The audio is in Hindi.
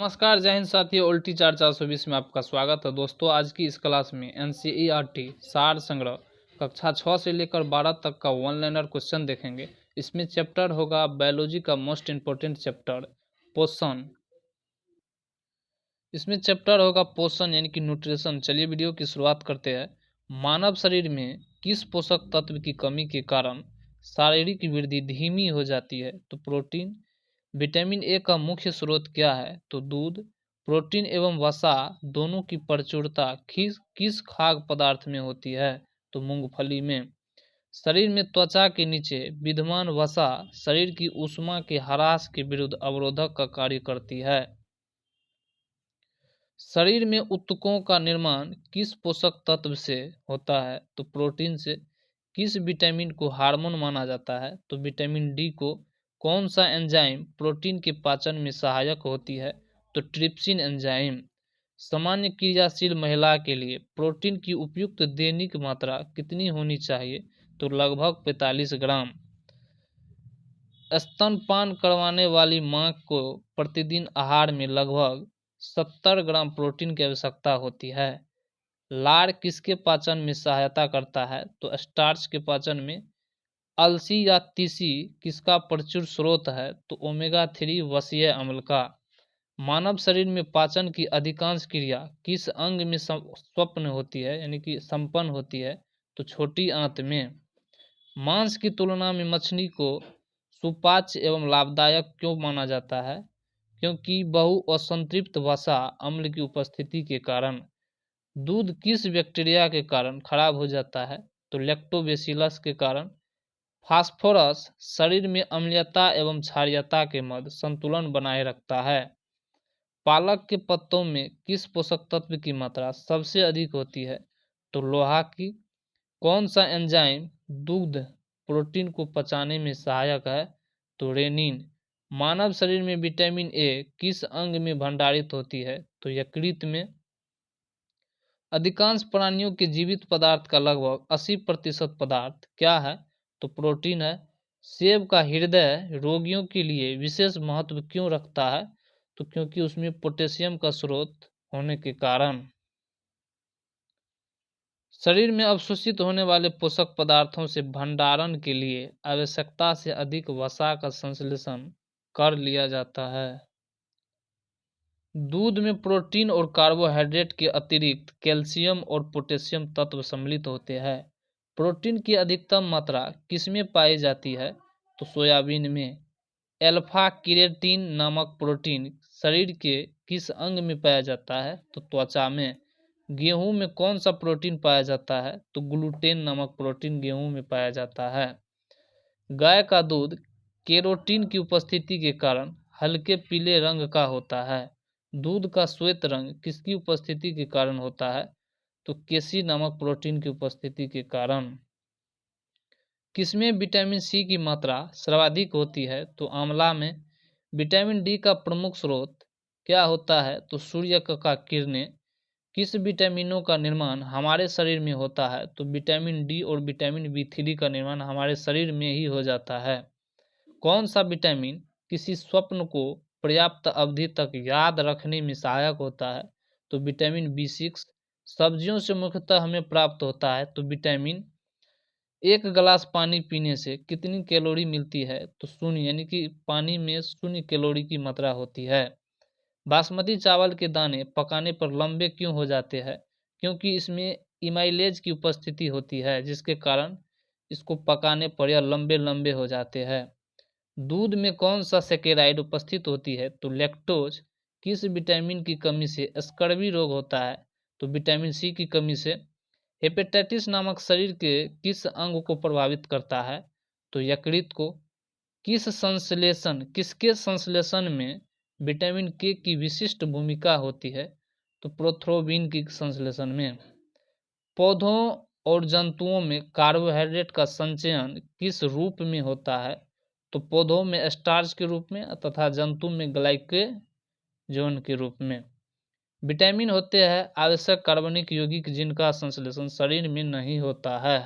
नमस्कार, जय हिंद साथियों। उल्टी 420 में आपका स्वागत है। दोस्तों, आज की इस क्लास में एनसीईआरटी सार संग्रह कक्षा 6 से लेकर 12 तक का वन लाइनर क्वेश्चन देखेंगे। इसमें चैप्टर होगा बायोलॉजी का मोस्ट इम्पोर्टेंट चैप्टर पोषण। इसमें चैप्टर होगा पोषण यानी कि न्यूट्रिशन। चलिए वीडियो की शुरुआत करते हैं। मानव शरीर में किस पोषक तत्व की कमी के कारण शारीरिक वृद्धि धीमी हो जाती है? तो प्रोटीन। विटामिन ए का मुख्य स्रोत क्या है? तो दूध। प्रोटीन एवं वसा दोनों की प्रचुरता किस खाद्य पदार्थ में होती है? तो मूंगफली में। शरीर में त्वचा के नीचे विद्यमान वसा शरीर की ऊष्मा के ह्रास के विरुद्ध अवरोधक का कार्य करती है। शरीर में ऊतकों का निर्माण किस पोषक तत्व से होता है? तो प्रोटीन से। किस विटामिन को हार्मोन माना जाता है? तो विटामिन डी को। कौन सा एंजाइम प्रोटीन के पाचन में सहायक होती है? तो ट्रिप्सिन एंजाइम। सामान्य क्रियाशील महिला के लिए प्रोटीन की उपयुक्त दैनिक मात्रा कितनी होनी चाहिए? तो लगभग 45 ग्राम। स्तनपान करवाने वाली मां को प्रतिदिन आहार में लगभग 70 ग्राम प्रोटीन की आवश्यकता होती है। लार किसके पाचन में सहायता करता है? तो स्टार्च के पाचन में। अलसी या तीसी किसका प्रचुर स्रोत है? तो ओमेगा 3 वसीय अम्ल का। मानव शरीर में पाचन की अधिकांश क्रिया किस अंग में स्वप्न होती है यानी कि संपन्न होती है? तो छोटी आंत में। मांस की तुलना में मछली को सुपाच्य एवं लाभदायक क्यों माना जाता है? क्योंकि बहु असंतृप्त वसा अम्ल की उपस्थिति के कारण। दूध किस बैक्टीरिया के कारण खराब हो जाता है? तो लैक्टोबैसिलस के कारण। फास्फोरस शरीर में अम्लीयता एवं क्षारीयता के मध्य संतुलन बनाए रखता है। पालक के पत्तों में किस पोषक तत्व की मात्रा सबसे अधिक होती है? तो लोहा की। कौन सा एंजाइम दूध प्रोटीन को पचाने में सहायक है? तो रेनिन। मानव शरीर में विटामिन ए किस अंग में भंडारित होती है? तो यकृत में। अधिकांश प्राणियों के जीवित पदार्थ का लगभग 80% पदार्थ क्या है? तो प्रोटीन है। सेब का हृदय रोगियों के लिए विशेष महत्व क्यों रखता है? तो क्योंकि उसमें पोटेशियम का स्रोत होने के कारण। शरीर में अवशोषित होने वाले पोषक पदार्थों से भंडारण के लिए आवश्यकता से अधिक वसा का संश्लेषण कर लिया जाता है। दूध में प्रोटीन और कार्बोहाइड्रेट के अतिरिक्त कैल्शियम और पोटेशियम तत्व सम्मिलित होते हैं। प्रोटीन की अधिकतम मात्रा किसमें पाई जाती है? तो सोयाबीन में। अल्फा केराटिन नामक प्रोटीन शरीर के किस अंग में पाया जाता है? तो त्वचा में। गेहूं में कौन सा प्रोटीन पाया जाता है? तो ग्लूटेन नामक प्रोटीन गेहूं में पाया जाता है। गाय का दूध केरोटीन की उपस्थिति के कारण हल्के पीले रंग का होता है। दूध का श्वेत रंग किसकी उपस्थिति के कारण होता है? तो केसी नामक प्रोटीन की उपस्थिति के कारण। किसमें विटामिन सी की मात्रा सर्वाधिक होती है? तो आंवला में। विटामिन डी का प्रमुख स्रोत क्या होता है? तो सूर्य का किरणें। किस विटामिनों का निर्माण हमारे शरीर में होता है? तो विटामिन डी और विटामिन B3 का निर्माण हमारे शरीर में ही हो जाता है। कौन सा विटामिन किसी स्वप्न को पर्याप्त अवधि तक याद रखने में सहायक होता है? तो विटामिन B6। सब्जियों से मुख्यतः हमें प्राप्त होता है तो विटामिन। एक गिलास पानी पीने से कितनी कैलोरी मिलती है? तो शून्य, यानी कि पानी में 0 कैलोरी की मात्रा होती है। बासमती चावल के दाने पकाने पर लंबे क्यों हो जाते हैं? क्योंकि इसमें इमाइलेज की उपस्थिति होती है जिसके कारण इसको पकाने पर यह लंबे लंबे हो जाते हैं। दूध में कौन सा सैकेराइड उपस्थित होती है? तो लैक्टोज। किस विटामिन की कमी से स्कर्वी रोग होता है? तो विटामिन सी की कमी से। हेपेटाइटिस नामक शरीर के किस अंग को प्रभावित करता है? तो यकृत को। किसके संश्लेषण में विटामिन के की विशिष्ट भूमिका होती है? तो प्रोथ्रोबिन की संश्लेषण में। पौधों और जंतुओं में कार्बोहाइड्रेट का संचयन किस रूप में होता है? तो पौधों में स्टार्च के रूप में तथा जंतु में ग्लाइकोजन के रूप में। विटामिन होते हैं आवश्यक कार्बनिक यौगिक जिनका संश्लेषण शरीर में नहीं होता है।